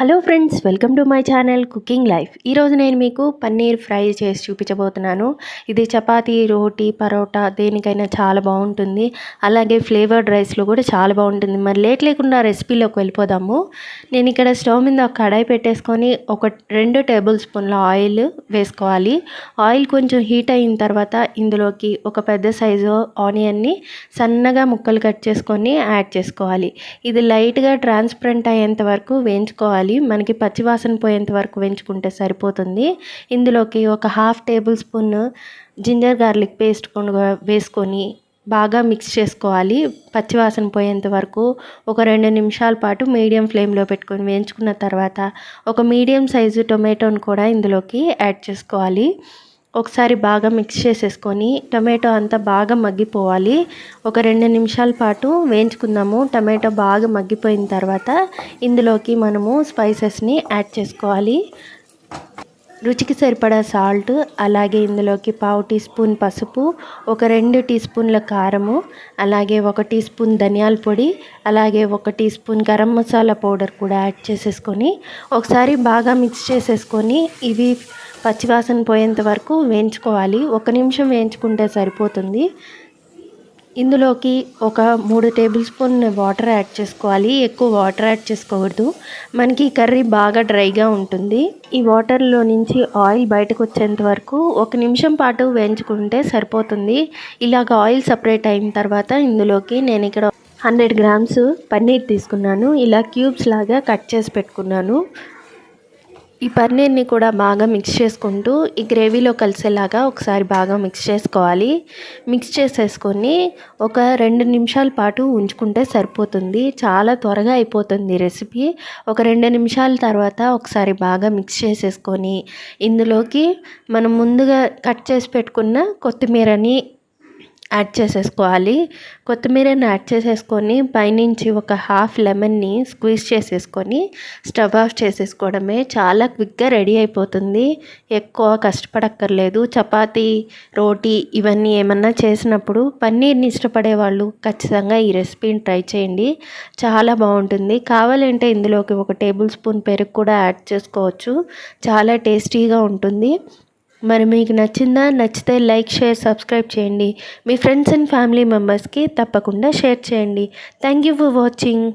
Hello friends, welcome to my channel cooking life. ఈరోజు నేను మీకు పన్నీర్ ఫ్రై చేసి చూపించబోతున్నాను. ఇది చపాతీ, రోటీ, పరోటా దేనికైనా చాలా బాగుంటుంది. అలాగే ఫ్లేవర్డ్ రైస్లో కూడా చాలా బాగుంటుంది. మరి లేట్ లేకుండా రెసిపీలోకి వెళ్ళిపోదాము. నేను ఇక్కడ స్టవ్ మీద ఒక కడాయి పెట్టేసుకొని 2 టేబుల్ స్పూన్ల ఆయిల్ వేసుకోవాలి. ఆయిల్ కొంచెం హీట్ అయిన తర్వాత ఇందులోకి ఒక పెద్ద సైజు ఆనియన్ని సన్నగా ముక్కలు కట్ చేసుకొని యాడ్ చేసుకోవాలి. ఇది లైట్గా ట్రాన్స్పరెంట్ అయ్యేంత వరకు వేయించుకోవాలి. మనకి పచ్చివాసన పోయేంత వరకు వేయించుకుంటే సరిపోతుంది. ఇందులోకి ఒక 1/2 tablespoon ginger garlic paste వేసుకొని బాగా మిక్స్ చేసుకోవాలి. పచ్చివాసన పోయేంత వరకు ఒక 2 నిమిషాల పాటు మీడియం ఫ్లేమ్లో పెట్టుకొని వేయించుకున్న తర్వాత ఒక మీడియం సైజు టొమాటోని కూడా ఇందులోకి యాడ్ చేసుకోవాలి. ఒకసారి బాగా మిక్స్ చేసేసుకొని టొమాటో అంతా బాగా మగ్గిపోవాలి. ఒక 2 నిమిషాల పాటు వేయించుకుందాము. టొమాటో బాగా మగ్గిపోయిన తర్వాత ఇందులోకి మనము స్పైసెస్ని యాడ్ చేసుకోవాలి. రుచికి సరిపడా సాల్ట్, అలాగే ఇందులోకి 1/2 టీ స్పూన్ పసుపు, ఒక 2 టీ స్పూన్ల కారము, అలాగే 1 టీ స్పూన్ ధనియాల పొడి, అలాగే 1 teaspoon garam masala powder కూడా యాడ్ చేసేసుకొని ఒకసారి బాగా మిక్స్ చేసేసుకొని ఇవి పచ్చివాసన పోయేంత వరకు వేయించుకోవాలి. 1 నిమిషం వేయించుకుంటే సరిపోతుంది. ఇందులోకి ఒక 3 టేబుల్ స్పూన్ వాటర్ యాడ్ చేసుకోవాలి. ఎక్కువ వాటర్ యాడ్ చేసుకోకూడదు, మనకి కర్రీ బాగా డ్రైగా ఉంటుంది. ఈ వాటర్లో నుంచి ఆయిల్ బయటకు వచ్చేంత వరకు 1 నిమిషం పాటు వేయించుకుంటే సరిపోతుంది. ఇలాగ ఆయిల్ సపరేట్ అయిన తర్వాత ఇందులోకి నేను ఇక్కడ 100 గ్రామ్స్ పన్నీర్ తీసుకున్నాను. ఇలా క్యూబ్స్ లాగా కట్ చేసి పెట్టుకున్నాను. ఈ పన్నీర్ని కూడా బాగా మిక్స్ చేసుకుంటూ ఈ గ్రేవీలో కలిసేలాగా ఒకసారి బాగా మిక్స్ చేసుకోవాలి. మిక్స్ చేసేసుకొని ఒక 2 నిమిషాల పాటు ఉంచుకుంటే సరిపోతుంది. చాలా త్వరగా అయిపోతుంది రెసిపీ. ఒక 2 నిమిషాల తర్వాత ఒకసారి బాగా మిక్స్ చేసేసుకొని ఇందులోకి మనం ముందుగా కట్ చేసి పెట్టుకున్న కొత్తిమీరని యాడ్ చేసేసుకోవాలి. కొత్తిమీరని యాడ్ చేసేసుకొని పైనుంచి ఒక 1/2 లెమన్ని స్క్వీజ్ చేసేసుకొని స్టవ్ ఆఫ్ చేసేసుకోవడమే. చాలా క్విక్గా రెడీ అయిపోతుంది. ఎక్కువ కష్టపడక్కర్లేదు. చపాతీ, రోటీ ఇవన్నీ ఏమన్నా చేసినప్పుడు పన్నీర్ని ఇష్టపడే వాళ్ళు ఖచ్చితంగా ఈ రెసిపీని ట్రై చేయండి. చాలా బాగుంటుంది. కావాలంటే ఇందులోకి 1 టేబుల్ స్పూన్ పెరుగు కూడా యాడ్ చేసుకోవచ్చు. చాలా టేస్టీగా ఉంటుంది. మరి మీకు నచ్చిందా? నచ్చితే లైక్, షేర్, సబ్స్క్రైబ్ చేయండి. మీ ఫ్రెండ్స్ అండ్ ఫ్యామిలీ మెంబర్స్కి తప్పకుండా షేర్ చేయండి. Thank you for watching.